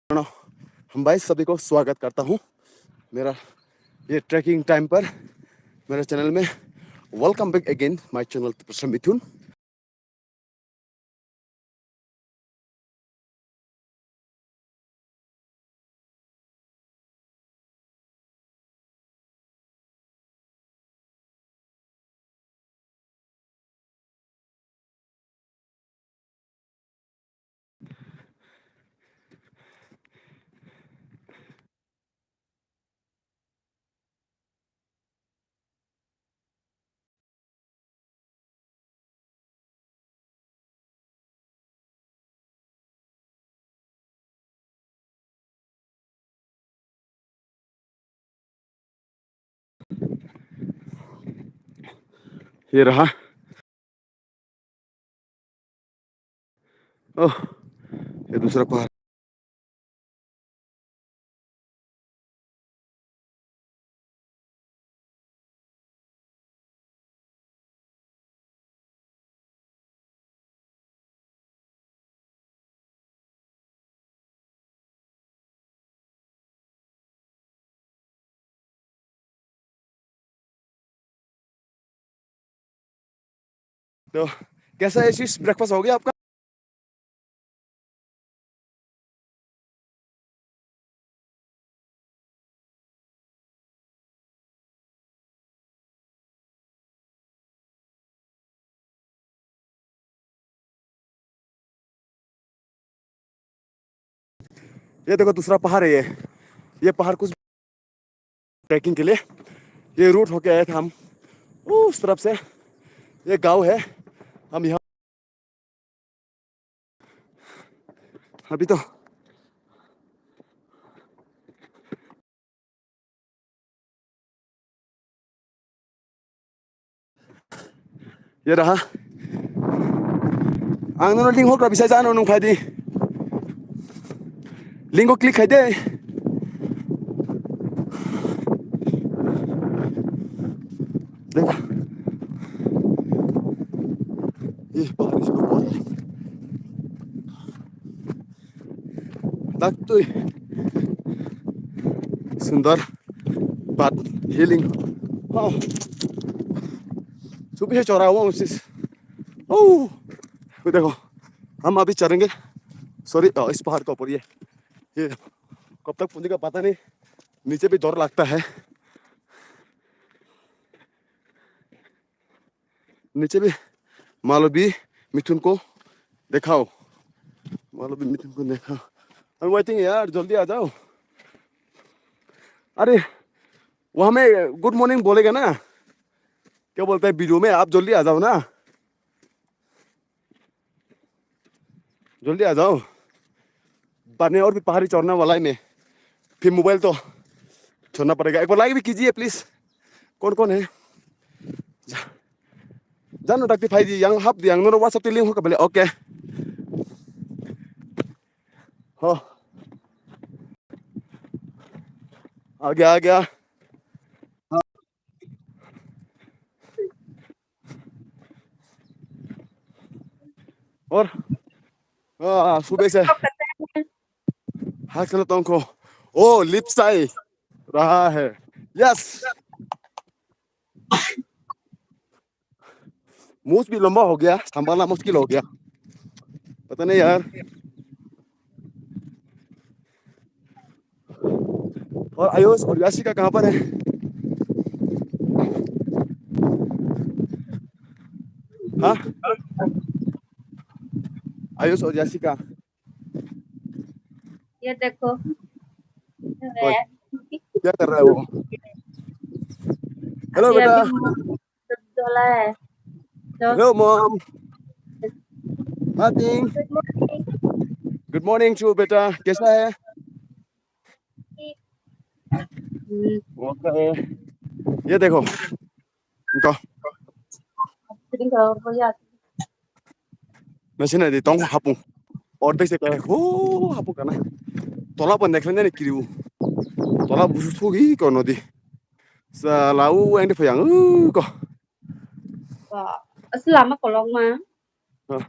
No, हम भाई सभी को स्वागत करता हूँ मेरा ये ट्रैकिंग टाइम पर मेरे चैनल में। Welcome back again my channel Prashant Mithun. ये रहा। ओह, ये दूसरा पहाड़। तो कैसा है शीश, ब्रेकफास्ट हो गया आपका? ये देखो दूसरा पहाड़ है। ये पहाड़ कुछ ट्रैकिंग के लिए ये रूट होके आए थे हम उस तरफ से। ये गांव है। हम यहाँ अभी तो ये रहा। आं नों लिंक हरग्रा बिसाय जानो नंफायदि लिंक को क्लिक खायदे। देखो ये पहाड़ इसको बोल तो सुंदर बात हीलिंग। हाँ, सुबह चौरा हुआ उसी। ओह, ये देखो हम अभी चढ़ेंगे। सॉरी, इस पहाड़ के ऊपर ये कब तक पहुंचेगा पता नहीं। नीचे भी डर लगता है। नीचे भी मालवी मिथुन को दिखाओ। मालवी मिथुन को दिखाओ। I'm waiting यार, जल्दी आ जाओ। अरे वो हमें गुड मॉर्निंग बोलेगा ना, क्या बोलता है वीडियो में, आप जल्दी आ जाओ ना, जल्दी आ जाओ। बाद में और भी पहाड़ी चढ़ने वाला है मैं, फिर मोबाइल तो छोड़ना पड़ेगा। एक बार लाइक भी कीजिए प्लीज। कौन कौन है जानो डक्टी फाइजी yang hap yang nono WhatsApp ti link ho ka bale okay. हो आ गया आ गया। हाँ, और सुबह से हाथ चलो तुमको। ओ लिप्स आई रहा है। यस, मूस भी लंबा हो गया, संभालना मुश्किल हो गया। पता नहीं यार। और आयुष और याशिका कहाँ पर है? हाँ, आयुष और याशिका। ये देखो ओए, है। क्या कर रहा है वो? हेलो अभी बेटा। अभी डोला है तो hello mom. Nothing. Good morning to बेटा, कैसा है? ओके। ये देखो इनको machine di tong hapung order se ka ho hapu kana tola pon dekhle ne kiriu tola busu thogi ko nodi sa lau anh đi phayang ko lama kolong mà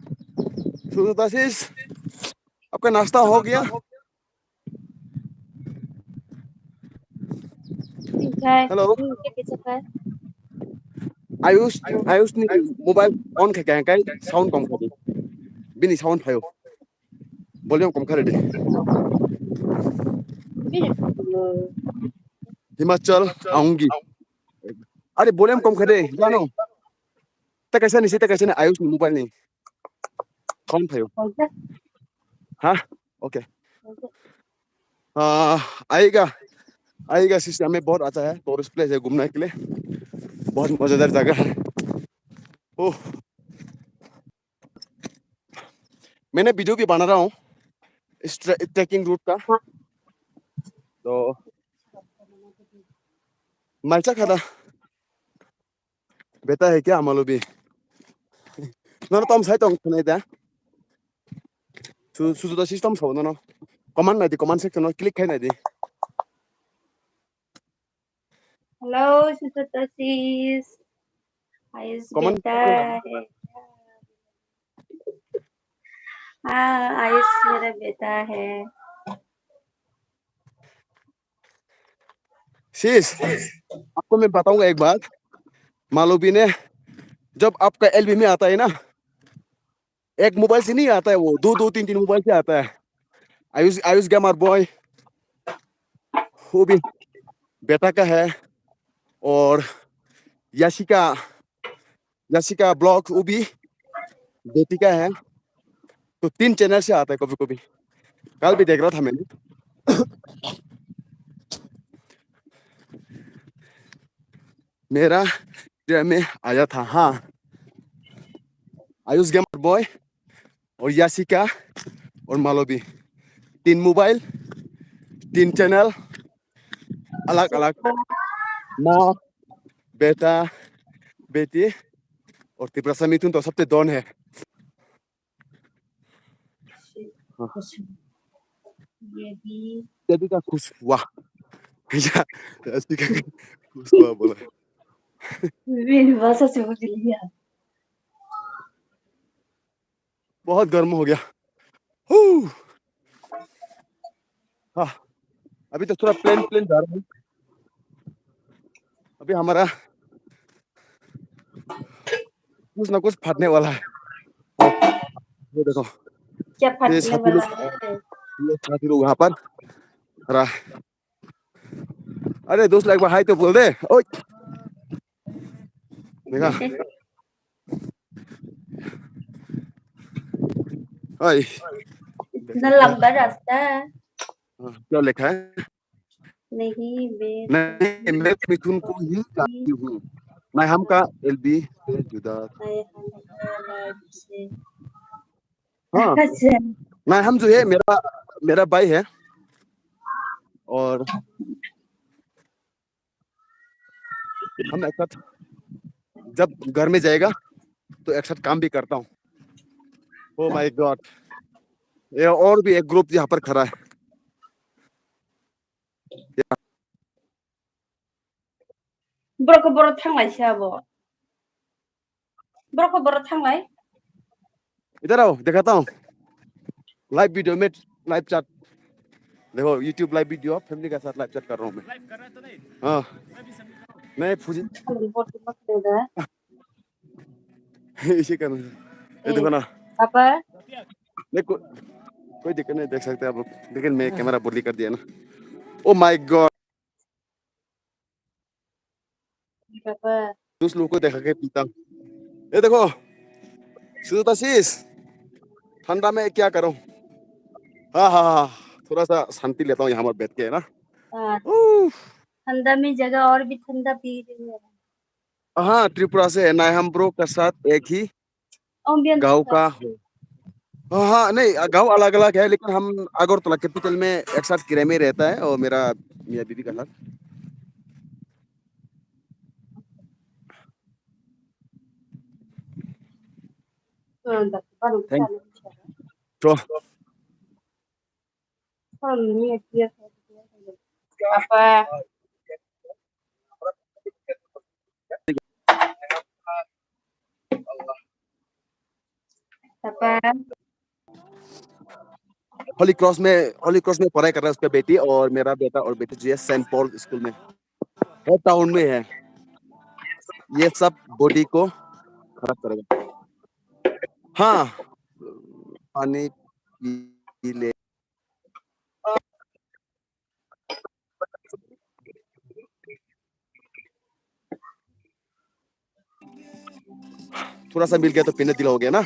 सुताशीष, आपका नाश्ता हो गया? Kai, Hello. cái pizza Kai. Ayus ni mobile on kai sound kom kadi. Bini sound phayo. Volume kom kare de. Biết Himachal आऊंगी. अरे volume kom kare. Jano. Ta कैसे नहीं Ayush ni mobile नहीं. Sound phayo. không chắc. हाँ. Okay. आएगा आएगा system में बहुत अच्छा है टूरिस्ट प्लेस है घूमने के लिए बहुत मजेदार जगह है ओह मैंने वीडियो भी बना रहा हूँ इस ट्रैकिंग रूट का तो मरचा खाता बेटा है क्या मालूम भी ना तो हम सही तो नहीं था सुजुदा सिस्टम सो ना कमांड नहीं थी कमांड सेक्शन क्लिक है नहीं थी Hello, Sutasis. Ayos command beta है. हाँ, आयुष मेरा बेटा है. शीश आपको मैं बताऊंगा एक बात मालूबी ने जब आपका एलबी में आता है ना एक मोबाइल से नहीं आता है वो दो तीन मोबाइल से आता है आयुष गेमर बॉय वो भी बेटा का है और याशिका याशिका ब्लॉग वो भी बेटी का है तो 3 चैनल से आता है कभी कभी कल भी देख रहा था मैंने मेरा ट्रेन में आया था हाँ आयुष गेमर बॉय और याशिका और मालोबी 3 मोबाइल 3 चैनल अलग अलग माँ बेटा बेटी और तिब्रसा मिथुन तो सबसे डॉन है हाँ बेबी का खुश हुआ या याशिका का खुश हुआ बोला मेरी भाषा से मुझे लिया. बहुत गर्म हो गया हूँ हाँ अभी तो थोड़ा प्लेन जा रहा हूँ अभी हमारा कुछ ना कुछ फटने वाला है हाँ ये देखो क्या ये फटने साथी वाला लोग है? ये साथी लोग वहाँ पर रहा अरे दोस्त लाइक हाय तो बोल दे ओए देखा ओए इतना लंबा रास्ता है. क्या लिखा है नहीं नहीं मैं मिथुन को ही जानती हूँ मैं हम का एलबी से जुदा हाँ अच्छा. मैं हम जो है मेरा मेरा भाई है और हम एक साथ जब घर में जाएगा तो एक साथ काम भी करता हूँ ओ माय गॉड ये और भी एक ग्रुप यहाँ पर खड़ा है बर'खौ थांलायसै आब'. बर'खौ थांलाय. इधर आओ दिखाता हूँ लाइव वीडियो में लाइव चैट देखो यूट्यूब लाइव वीडियो फैमिली के साथ लाइव चैट कर रहा हूँ मैं लाइव कर रहा तो नहीं हाँ मैं फुजी इसी का ये देखो ना apa मैं कोई दिक्कत नहीं देख सकते आप लोग लेकिन मैं कैमरा बदली कर दिया ना ओ माय गॉड apa दूस लोगों को देखा के पीता ये देखो सुताशीष ठंडा में क्या करूं हाँ हाँ हाँ थोड़ा सा शांति लेता हूँ यहाँ पर बैठ के ना ठंडा में जगह और भी ठंडा पी रही है. हाँ त्रिपुरा से है नायहम ब्रो के साथ एक ही गांव का हो हाँ नहीं गांव अलग अलग है लेकिन हम अगरतला कैपिटल में एक साथ किराए में रहता है और मेरा मियाँ बीवी का साथ थैंक तो apa apa होली क्रॉस में पढ़ाई कर रहा है उसका बेटी और मेरा बेटा और बेटी जो है सेंट पॉल स्कूल में वो टाउन में है। ये सब बॉडी को खराब करेगा। हाँ, पानी पी ले। थोड़ा सा मिल गया तो पीने दिल हो गया ना।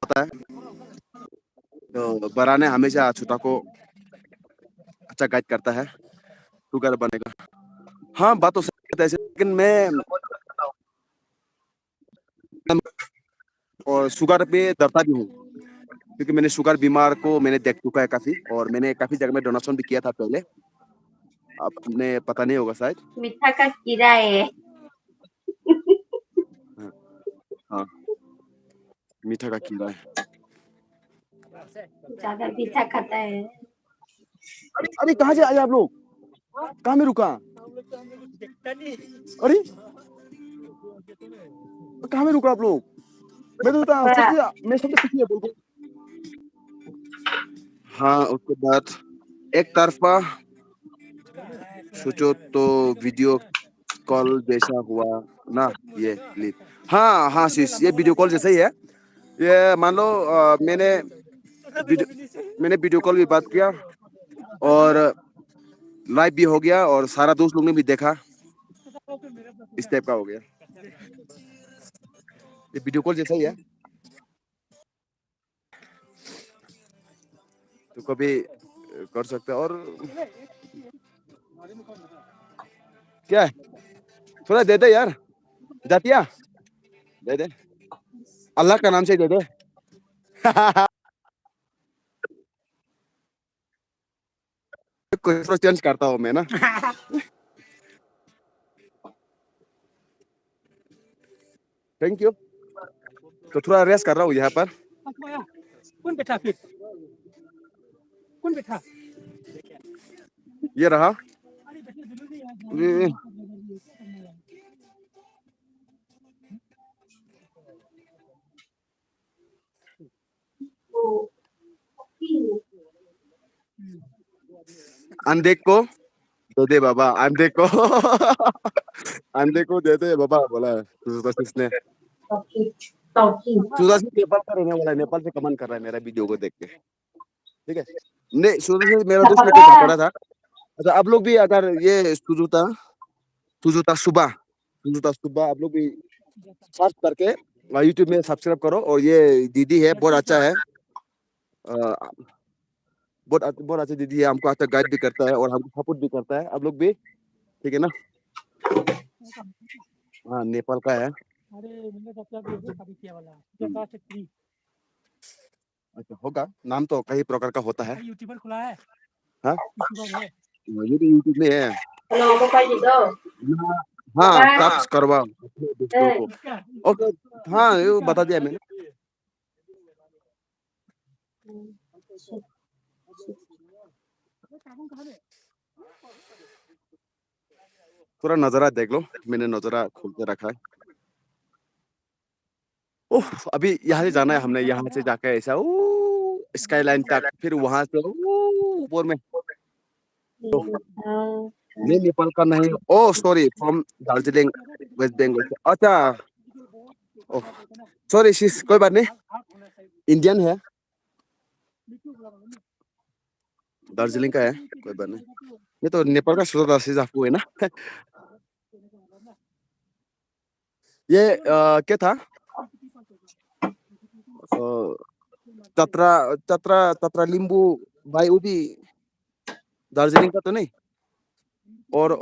पता है, तो बड़ा ने हमेशा छोटा को अच्छा गाइड करता है शुगर बनेगा। हाँ, बात तो सही है ऐसे, लेकिन मैं और शुगर पे डरता भी हूँ, क्योंकि मैंने शुगर बीमार को मैंने देख चुका है काफ़ी, और मैंने काफ़ी जगह में डोनेशन भी किया था पहले। आपने पता नहीं होगा शायद। मीठा का कीड़ा है। हाँ, हाँ, मीठा का कीड़ा है। ज्यादा मीठा खाता है। अरे कहाँ से आए आप लोग? कहाँ में रुका? अरे कहाँ में रुका आप लोग? मैं तो थोड़ा मैं सबसे पीछे बोल रहा हूँ। हाँ, उसके बाद एक तरफा सोचो तो वीडियो कॉल जैसा हुआ ना ये क्लिप। हाँ हाँ शीश, ये वीडियो कॉल जैसा ही है। ये मान लो मैंने वीडियो कॉल भी बात किया, और लाइव भी हो गया, और सारा दोस्त लोग ने भी देखा। इस टाइप का हो गया। ये वीडियो कॉल जैसा ही है, तो कभी कर सकते हैं। और क्या है, थोड़ा दे दे यार, जातिया दे दे, अल्लाह का नाम से दे दे। कुछ चेंज करता हूँ मैं ना। Thank you. तो थोड़ा रेस्ट कर रहा हूँ यहाँ पर। कौन बैठा फिर? कौन बैठा? ये रहा। ये- अंधे को दे दे बाबा, अंधे को। अंधे को दे दे बाबा बोला है सुदाशीष ने। सुदाशीष नेपाल का रहने वाला है, नेपाल से कमेंट कर रहा है मेरा वीडियो को देख के। ठीक है, नहीं सुदाशीष मेरा दोस्त मेरे को बता रहा था। अच्छा, आप लोग भी अगर ये सुजुता सुजुता सुबह आप लोग भी सर्च करके यूट्यूब में सब्सक्राइब करो। और ये दीदी है, बहुत अच्छा है। अ, बहुत अच्छी दीदी है, हमको अच्छा गाइड भी करता है और हमको सपोर्ट भी करता है। आप लोग भी ठीक है ना। हाँ, नेपाल का है। अरे मैंने तो क्या बोल शादी किया वाला जगह से फ्री अच्छा होगा, नाम तो कई प्रकार का होता है। यूट्यूबर खुला है। हाँ, यूट्यूबर है। ये भी यूट्यूब में है। हेलो वो पाई दो हाँ, पापा सब्स करवा अपने दोस्तों को। इसका ओके, हाँ ये बता दिया मैंने। थोड़ा नजारा देख लो, मैंने नजारा खोल के रखा है। ओह, अभी यहाँ से जाना है हमने, यहाँ से जाकर ऐसा स्काई लाइन तक, फिर वहां से ऊपर में। तो ये नेपाल का नहीं, oh sorry, from Darjeeling West Bengal से। अच्छा, ओह सॉरी शीश, कोई बात नहीं, इंडियन है, दार्जिलिंग का है, कोई बात नहीं। ये तो नेपाल का सोचा था आपको है ना। ये क्या था, चतरा चतरा चतरा लिंबू भाई, वो भी दार्जिलिंग का तो नहीं। और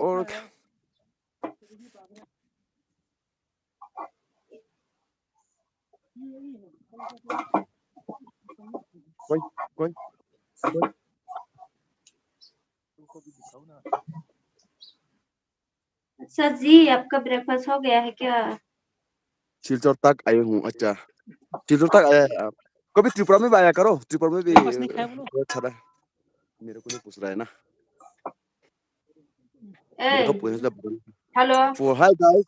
कोई कोई कोई अच्छा जी, आपका ब्रेकफास्ट हो गया है क्या? सिलचर तक आए हूँ। अच्छा, सिलचर तक आया है आप? कभी त्रिपुरा में भी आया करो, त्रिपुरा में भी बस नहीं खाया बोलो। बहुत अच्छा है। मेरे को नहीं पूछ रहा है ना, ए मेरे को पूछना। Hello For hi guys,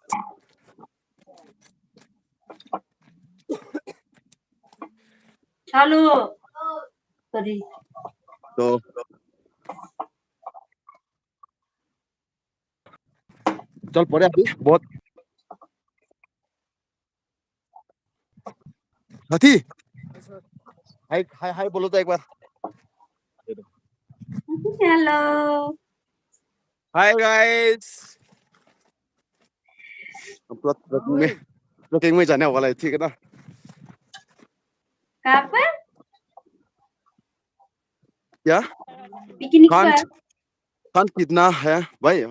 Halo. Sorry. तो चल पड़े अभी बहुत हाथी हाय हाय हाय बोलो तो एक बार Hello. हाय गाइस हम ट्रकिंग में जाने वाला है ठीक है ना Kapan? क्या Piknik कांट pa? कांट कितना है भाई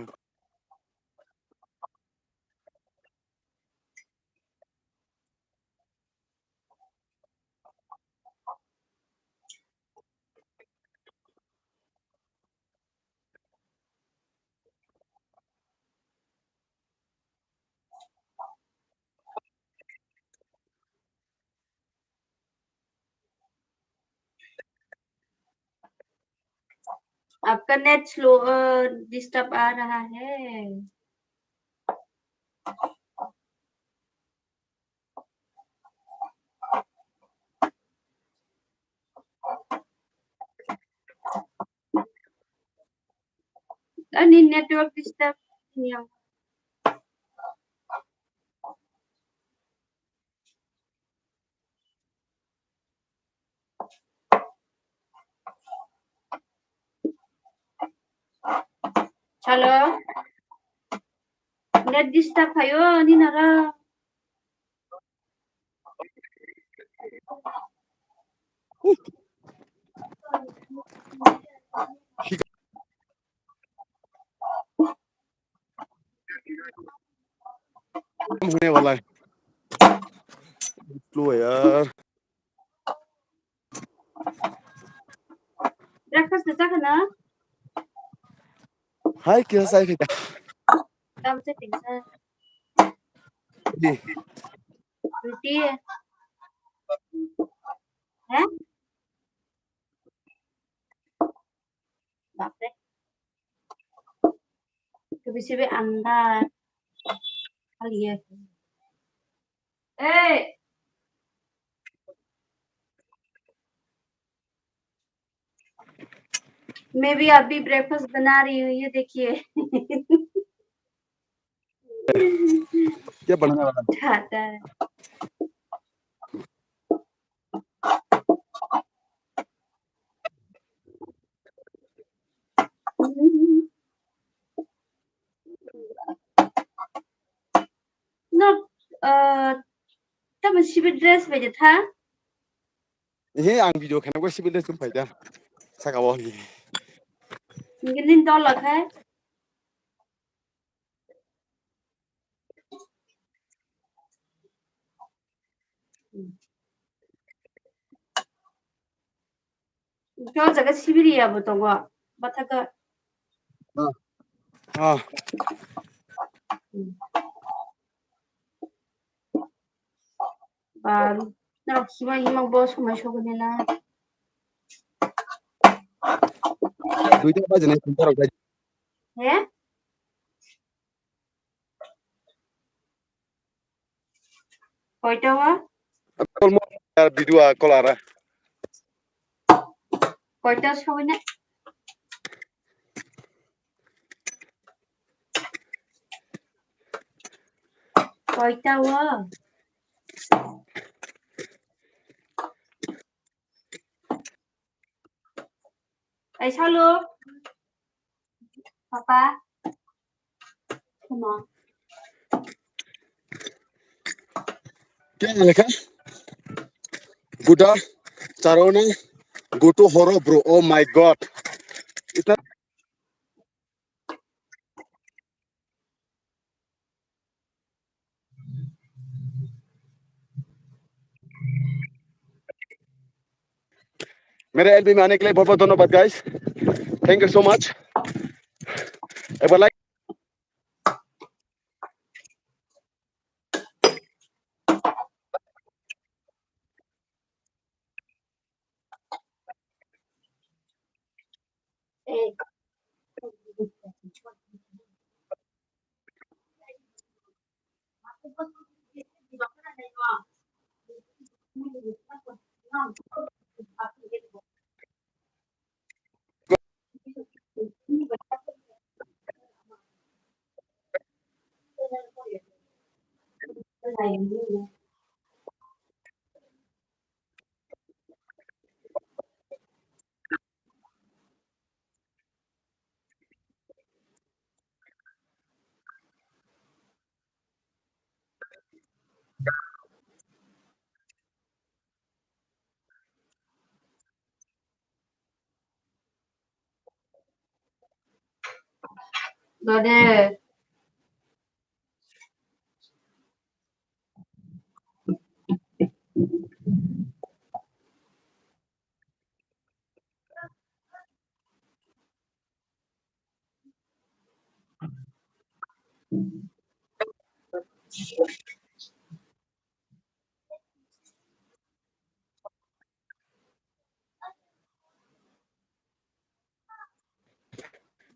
आपका नेट स्लो डिस्टर्ब आ रहा है। Ini network disturb yang Halo. Net disturb kayo ni nara. होने वाला है स्लो है यार Breakfast na ka na? हाय कैसा है बेटा Tama sa pizza. Ji Ruti. Eh? Bakit? Kabisi be anda. Kali ya. Eh, मैं भी अभी ब्रेकफास्ट बना रही हूँ ये देखिए क्या बनाने वाला है खाता है no tama sibi dress beje था ये आं वीडियो खेलनांगौ सिबिल ड्रेस फैदा सागावाव mungkin tolak है kau jaga sibiri ya betul gua bataka हाँ हाँ baru nah hima hima bos kuma shogun na दुईटा बाजने सुंदर होगा है koita wa कल मो वीडियो कॉल आ रहा है koita shogun na koita wa ai halo papa come on क्या लिखा गुडा चारोना go to horror bro oh my god इतना मेरे एलबी में आने के लिए बहुत बहुत धन्यवाद guys thank you so much एक बार लाइक eh Brother,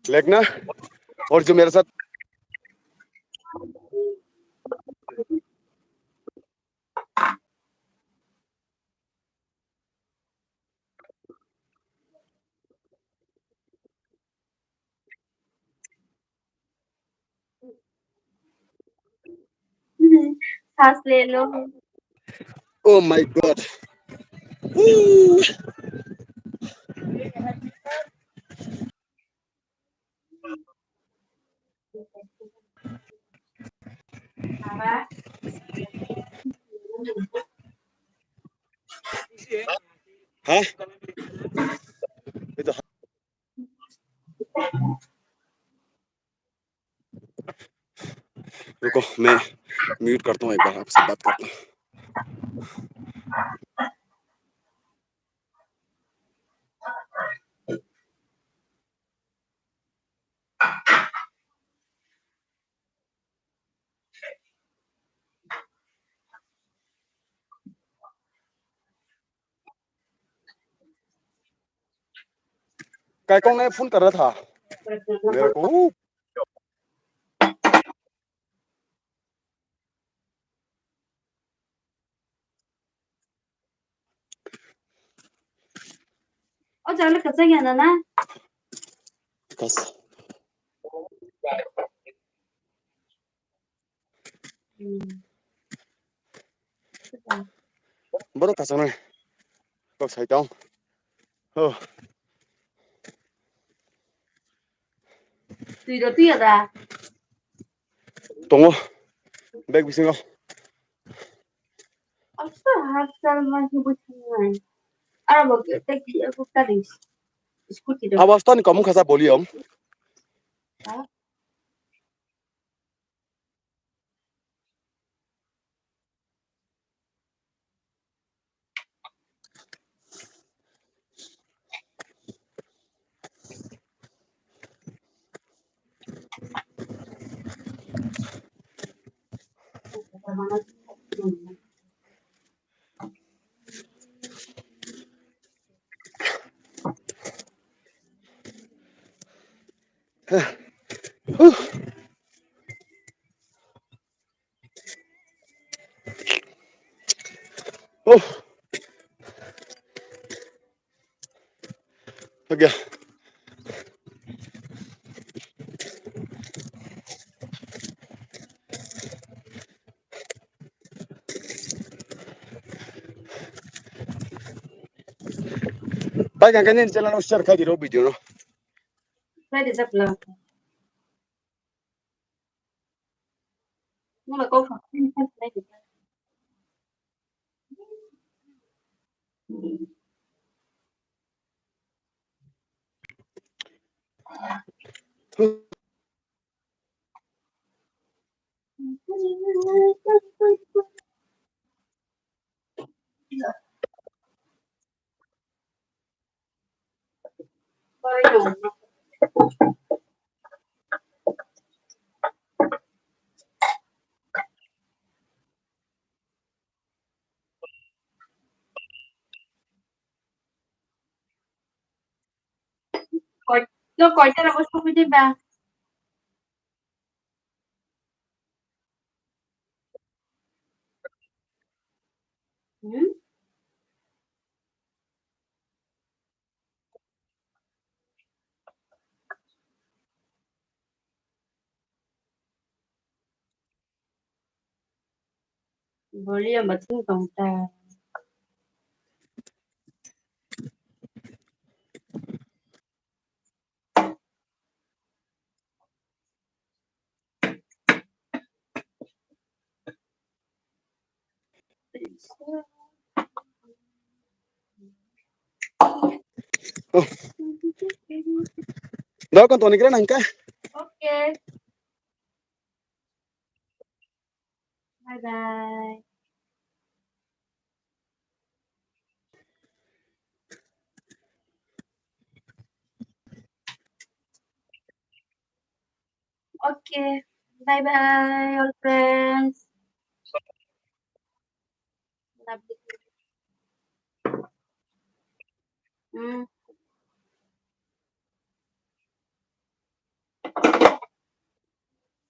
लेकिन और जो मेरे साथ सांस ले लो। Oh my god Apa? हाँ ये तो रुको मैं म्यूट करता हूँ एक बार आपसे बात करता हूँ काय कौन फोन कर रहा था मेरे को Oh, jangan kesana Nana. बस बड़ो कसम है बस है जाऊँ oh Tuyo dah. tunggu back bising lo Apa hasil masih bukan? Ara bagi tek aku tadi. Skuti dong. आवाज तो नहीं कम खसा बोली हम oh हो गया भाई क्या कहने चला उस चरखा गिरो वीडियो ना Saya di sebelah. Nggak kau vaksin kan saya di Lo kocok aku suka di bang. Boleh mà thương tổng ta. Oh, đó con tuần này cái này cái. Ok, bye bye. Ok, bye bye all friends. Love you. Hmm,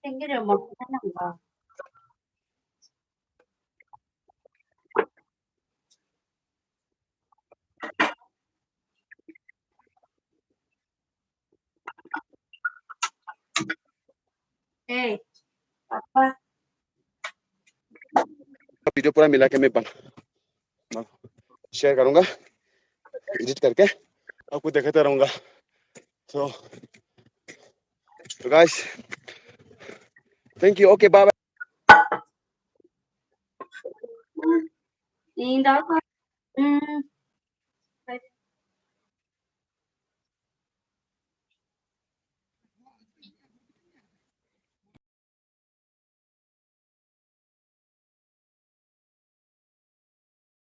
tinggi dah mau kemana enggak? Eh, apa? Video पूरा मिला के मैं share करूंगा edit करके आपको दिखाता रहूंगा so guys thank you okay bye bye Đi đó thôi.